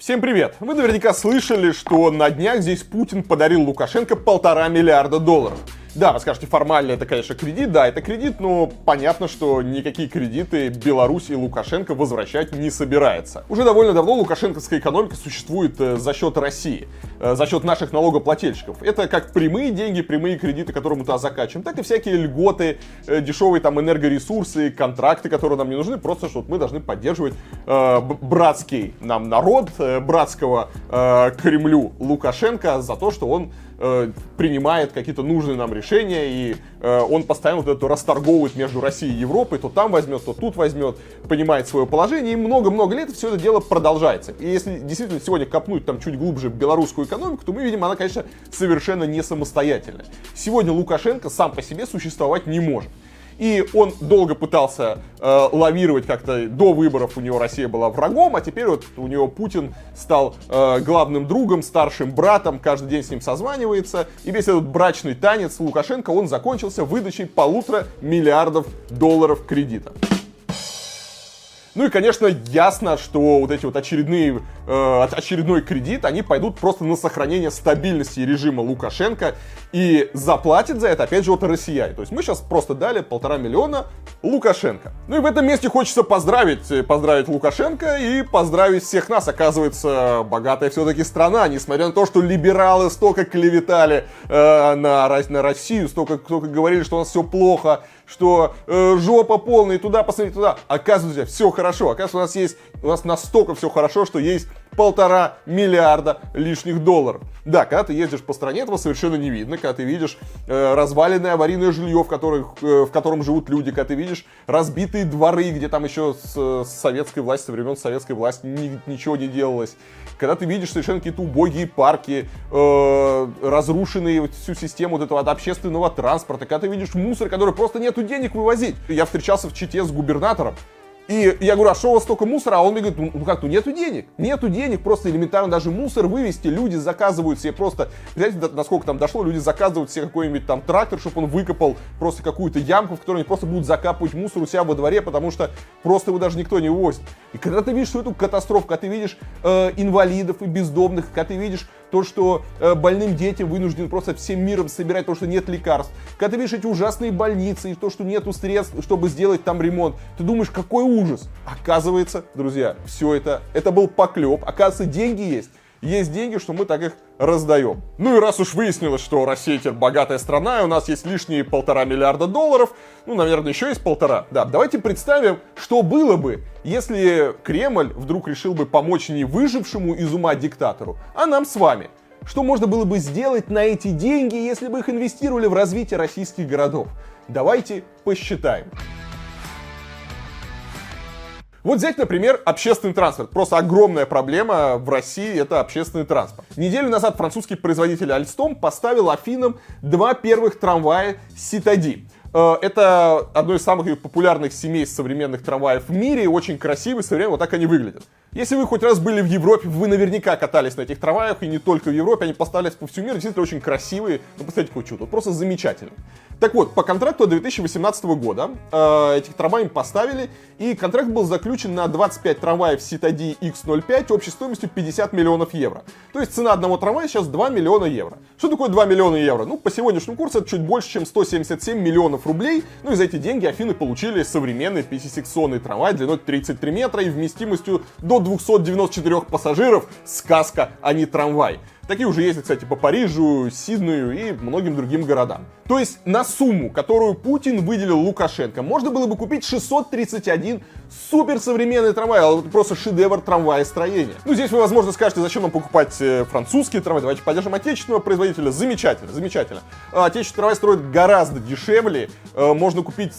Всем привет! Вы наверняка слышали, что на днях здесь Путин подарил Лукашенко $1,5 миллиарда. Да, вы скажете, формально это, конечно, кредит, да, это кредит, но понятно, что никакие кредиты Беларусь и Лукашенко возвращать не собирается. Уже довольно давно лукашенковская экономика существует за счет России, за счет наших налогоплательщиков. Это как прямые деньги, прямые кредиты, которые мы туда закачиваем, так и всякие льготы, дешевые там энергоресурсы, контракты, которые нам не нужны, просто что мы должны поддерживать братский нам народ, братского Кремлю Лукашенко за то, что он принимает какие-то нужные нам решения, и он постоянно вот это расторговывает между Россией и Европой, то там возьмет, то тут возьмет, понимает свое положение, и много-много лет все это дело продолжается. И если действительно сегодня копнуть там чуть глубже в белорусскую экономику, то мы видим, она, конечно, совершенно не самостоятельная. Сегодня Лукашенко сам по себе существовать не может. И он долго пытался лавировать как-то, до выборов у него Россия была врагом, а теперь вот у него Путин стал главным другом, старшим братом, каждый день с ним созванивается. И весь этот брачный танец Лукашенко, он закончился выдачей $1,5 миллиарда кредита. Ну и, конечно, ясно, что вот эти вот очередной кредит, они пойдут просто на сохранение стабильности режима Лукашенко. И заплатит за это, опять же, вот россияне. То есть мы сейчас просто дали $1,5 миллиона Лукашенко. Ну и в этом месте хочется поздравить Лукашенко и поздравить всех нас. Оказывается, богатая все-таки страна, несмотря на то, что либералы столько клеветали на Россию, столько говорили, что у нас все плохо, что жопа полная, и туда, посмотрите, туда. Оказывается, все хорошо. Оказывается, у нас настолько все хорошо, что есть $1,5 миллиарда лишних долларов. Да, когда ты ездишь по стране, этого совершенно не видно. Когда ты видишь разваленное аварийное жилье, в котором живут люди, когда ты видишь разбитые дворы, где там еще с советской власти, со времен советской власти ничего не делалось. Когда ты видишь совершенно какие-то убогие парки, разрушенные всю систему вот этого общественного транспорта, когда ты видишь мусор, который просто нету денег вывозить. Я встречался в Чите с губернатором. И я говорю, а что у вас столько мусора? А он мне говорит, ну как, нету денег. Нету денег, просто элементарно даже мусор вывезти. Люди заказывают себе просто, знаете, насколько там дошло, люди заказывают себе какой-нибудь там трактор, чтобы он выкопал просто какую-то ямку, в которой они просто будут закапывать мусор у себя во дворе, потому что просто его даже никто не вывозит. И когда ты видишь всю эту катастрофу, когда ты видишь инвалидов и бездомных, когда ты видишь то, что больным детям вынуждены просто всем миром собирать, потому что нет лекарств, когда ты видишь эти ужасные больницы и то, что нету средств, чтобы сделать там ремонт, ты думаешь, какой ужас. Оказывается, друзья, все это был поклеп. Оказывается, деньги есть. Есть деньги, что мы так их раздаем. Ну и раз уж выяснилось, что Россия теперь богатая страна, и у нас есть лишние $1,5 миллиарда, ну, наверное, еще есть 1,5. Да, давайте представим, что было бы, если Кремль вдруг решил бы помочь не выжившему из ума диктатору, а нам с вами. Что можно было бы сделать на эти деньги, если бы их инвестировали в развитие российских городов? Давайте посчитаем. Вот взять, например, общественный транспорт. Просто огромная проблема в России — это общественный транспорт. Неделю назад французский производитель Alstom поставил Афинам 2 первых трамвая Citadis. Это одно из самых популярных семей современных трамваев в мире, очень красивый, современный, вот так они выглядят. Если вы хоть раз были в Европе, вы наверняка катались на этих трамваях, и не только в Европе, они поставлялись по всему миру, действительно очень красивые, ну, посмотрите, какое чудо, просто замечательно. Так вот, по контракту 2018 года этих трамваев поставили, и контракт был заключен на 25 трамваев Citadis X05 общей стоимостью 50 миллионов евро. То есть цена одного трамвая сейчас 2 миллиона евро. Что такое 2 миллиона евро? Ну, по сегодняшнему курсу это чуть больше, чем 177 миллионов рублей. Ну и за эти деньги Афины получили современный 5-секционный трамвай длиной 33 метра и вместимостью до 294 пассажиров. Сказка, а не трамвай. Такие уже ездят, кстати, по Парижу, Сиднею и многим другим городам. То есть на сумму, которую Путин выделил Лукашенко, можно было бы купить 631 суперсовременный трамвай. Это просто шедевр трамваестроения. Ну, здесь вы, возможно, скажете, зачем нам покупать французские трамваи, давайте поддержим отечественного производителя. Замечательно, замечательно. Отечественный трамвай строят гораздо дешевле. Можно купить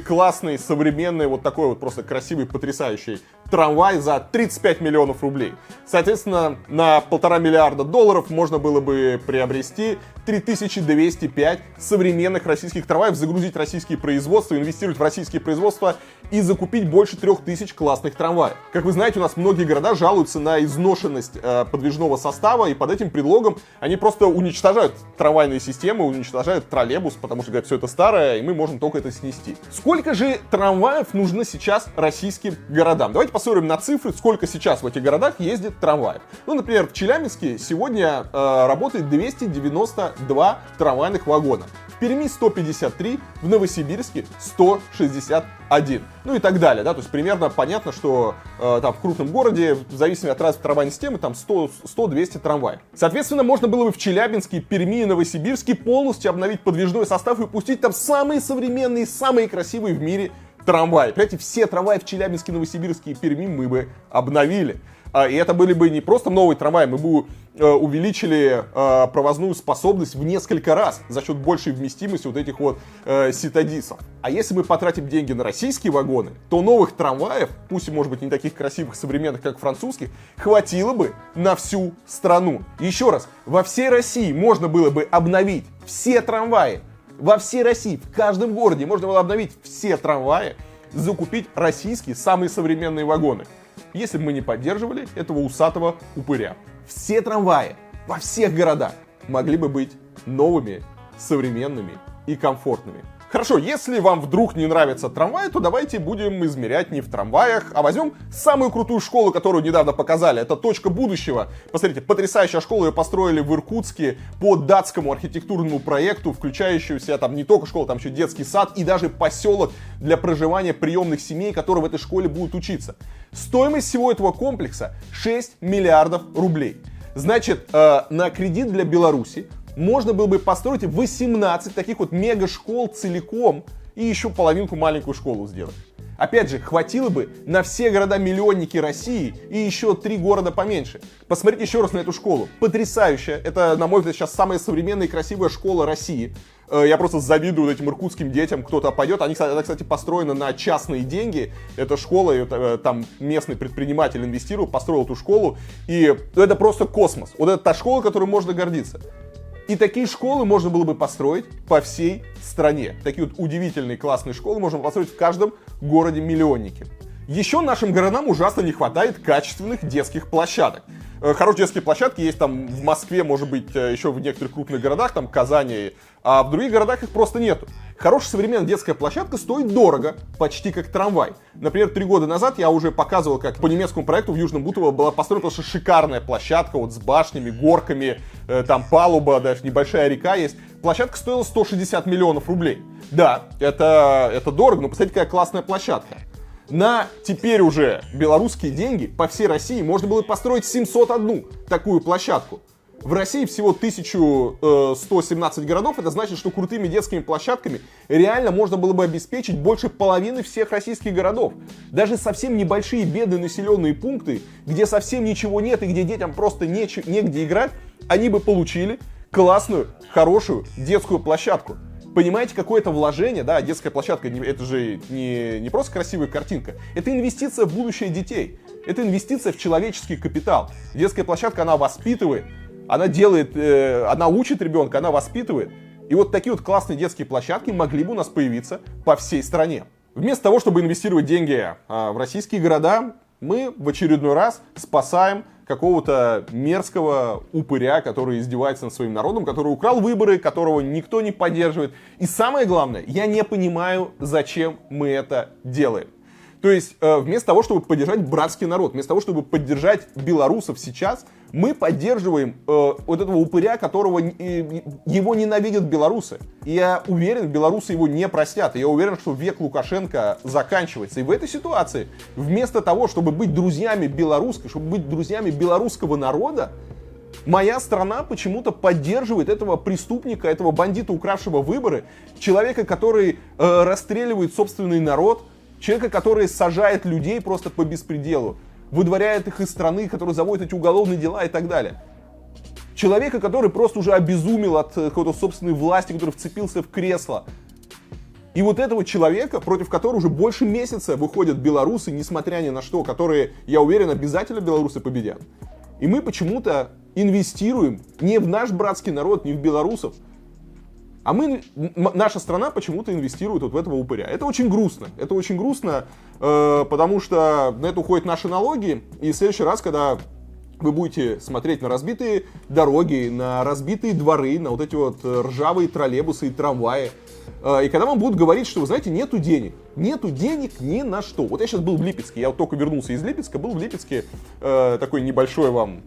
классный, современный, вот такой вот просто красивый, потрясающий трамвай за 35 миллионов рублей. Соответственно, на $1,5 миллиарда можно было бы приобрести 3205 современных российских трамваев, загрузить российские производства, инвестировать в российские производства и закупить больше 3000 классных трамваев. Как вы знаете, у нас многие города жалуются на изношенность подвижного состава, и под этим предлогом они просто уничтожают трамвайные системы, уничтожают троллейбус, потому что, говорят, все это старое, и мы можем только это снести. Сколько же трамваев нужно сейчас российским городам? Давайте посмотрим на цифры, сколько сейчас в этих городах ездит трамваев. Ну, например, в Челябинске сегодня работает 292 трамвайных вагона. В Перми 153, в Новосибирске 161. Ну и так далее, да, то есть примерно понятно, что там в крупном городе, в зависимости от развитой трамвайной системы, там 100-200 трамваев. Соответственно, можно было бы в Челябинске, Перми и Новосибирске полностью обновить подвижной состав и пустить там самые современные, самые красивые в мире трамваи. Понимаете, все трамваи в Челябинске, Новосибирске и Перми мы бы обновили. И это были бы не просто новые трамваи, мы бы увеличили провозную способность в несколько раз за счет большей вместимости вот этих вот ситадисов. А если мы потратим деньги на российские вагоны, то новых трамваев, пусть и может быть не таких красивых, современных, как французских, хватило бы на всю страну. Еще раз, во всей России можно было бы обновить все трамваи. Во всей России, в каждом городе можно было обновить все трамваи, закупить российские самые современные вагоны. Если бы мы не поддерживали этого усатого упыря. Все трамваи во всех городах могли бы быть новыми, современными и комфортными. Хорошо, если вам вдруг не нравится трамвай, то давайте будем измерять не в трамваях, а возьмем самую крутую школу, которую недавно показали. Это «Точка будущего». Посмотрите, потрясающая школа, ее построили в Иркутске по датскому архитектурному проекту, включающую в себя там не только школу, там еще детский сад и даже поселок для проживания приемных семей, которые в этой школе будут учиться. Стоимость всего этого комплекса 6 миллиардов рублей. Значит, на кредит для Беларуси можно было бы построить 18 таких вот мега-школ целиком и еще половинку маленькую школу сделать. Опять же, хватило бы на все города-миллионники России и еще 3 города поменьше. Посмотрите еще раз на эту школу. Потрясающая. Это, на мой взгляд, сейчас самая современная и красивая школа России. Я просто завидую этим иркутским детям, кто-то пойдет. Она, кстати, построена на частные деньги. Эта школа, там местный предприниматель инвестировал, построил эту школу. И это просто космос. Вот это та школа, которой можно гордиться. И такие школы можно было бы построить по всей стране. Такие вот удивительные, классные школы можно построить в каждом городе-миллионнике. Еще нашим городам ужасно не хватает качественных детских площадок. Хорошие детские площадки есть там в Москве, может быть, еще в некоторых крупных городах, там Казани, а в других городах их просто нету. Хорошая современная детская площадка стоит дорого, почти как трамвай. Например, 3 года назад я уже показывал, как по немецкому проекту в Южном Бутово была построена просто шикарная площадка, вот с башнями, горками, там палуба, даже небольшая река есть. Площадка стоила 160 миллионов рублей. Да, это дорого, но посмотрите, какая классная площадка. На теперь уже белорусские деньги по всей России можно было построить 701 такую площадку. В России всего 1117 городов, это значит, что крутыми детскими площадками реально можно было бы обеспечить больше половины всех российских городов. Даже совсем небольшие бедные населенные пункты, где совсем ничего нет и где детям просто негде играть, они бы получили классную, хорошую детскую площадку. Понимаете, какое это вложение, да, детская площадка, это же не просто красивая картинка, это инвестиция в будущее детей, это инвестиция в человеческий капитал. Детская площадка, она воспитывает, она делает, она учит ребенка, она воспитывает. И вот такие вот классные детские площадки могли бы у нас появиться по всей стране. Вместо того, чтобы инвестировать деньги в российские города, мы в очередной раз спасаем какого-то мерзкого упыря, который издевается над своим народом, который украл выборы, которого никто не поддерживает. И самое главное, я не понимаю, зачем мы это делаем. То есть, вместо того, чтобы поддержать братский народ, вместо того, чтобы поддержать белорусов сейчас, мы поддерживаем вот этого упыря, которого его ненавидят белорусы. И я уверен, белорусы его не простят. И я уверен, что век Лукашенко заканчивается. И в этой ситуации, вместо того, чтобы быть друзьями белорусской, чтобы быть друзьями белорусского народа, моя страна почему-то поддерживает этого преступника, этого бандита, укравшего выборы, человека, который расстреливает собственный народ, человека, который сажает людей просто по беспределу, выдворяет их из страны, который заводит эти уголовные дела и так далее. Человека, который просто уже обезумел от какой-то собственной власти, который вцепился в кресло. И вот этого человека, против которого уже больше месяца выходят белорусы, несмотря ни на что, которые, я уверен, обязательно белорусы победят. И мы почему-то инвестируем не в наш братский народ, не в белорусов, А наша страна почему-то инвестирует вот в этого упыря. Это очень грустно. Это очень грустно, потому что на это уходят наши налоги. И в следующий раз, когда вы будете смотреть на разбитые дороги, на разбитые дворы, на вот эти вот ржавые троллейбусы и трамваи, и когда вам будут говорить, что, вы знаете, нету денег ни на что. Вот я сейчас был в Липецке, я вот только вернулся из Липецка, был в Липецке, такой небольшой вам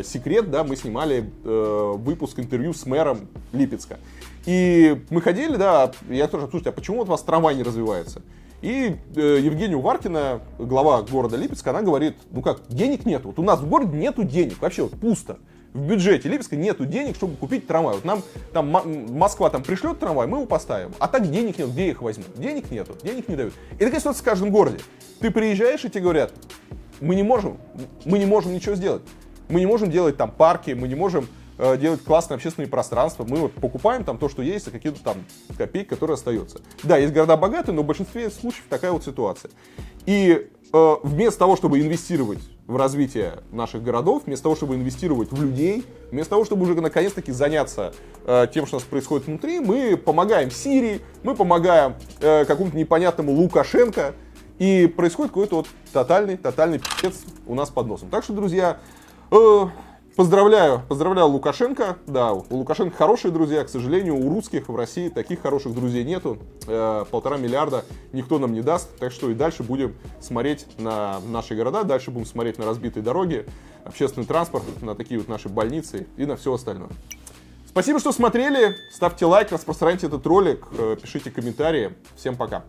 секрет, да, мы снимали выпуск интервью с мэром Липецка. И мы ходили, да, я тоже, слушайте, а почему вот у вас трамвай не развивается? И Евгения Уваркина, глава города Липецка, она говорит, ну как, денег нет, вот у нас в городе нету денег, вообще вот пусто. В бюджете Липецка нету денег, чтобы купить трамвай. Вот нам там Москва там пришлет трамвай, мы его поставим. А так денег нет, где их возьмут? Денег нету, денег не дают. И такая ситуация в каждом городе. Ты приезжаешь, и тебе говорят, мы не можем ничего сделать. Мы не можем делать там парки, мы не можем делать классные общественные пространства. Мы вот покупаем там то, что есть, за какие-то там копейки, которые остаются. Да, есть города богатые, но в большинстве случаев такая вот ситуация. И вместо того, чтобы инвестировать в развитие наших городов, вместо того, чтобы инвестировать в людей, вместо того, чтобы уже наконец-таки заняться тем, что у нас происходит внутри, мы помогаем Сирии, мы помогаем какому-то непонятному Лукашенко, и происходит какой-то вот тотальный пиздец у нас под носом. Так что, друзья, поздравляю Лукашенко. Да, у Лукашенко хорошие друзья. К сожалению, у русских в России таких хороших друзей нету. 1,5 миллиарда никто нам не даст. Так что и дальше будем смотреть на наши города, дальше будем смотреть на разбитые дороги, общественный транспорт, на такие вот наши больницы и на все остальное. Спасибо, что смотрели. Ставьте лайк, распространяйте этот ролик, пишите комментарии. Всем пока.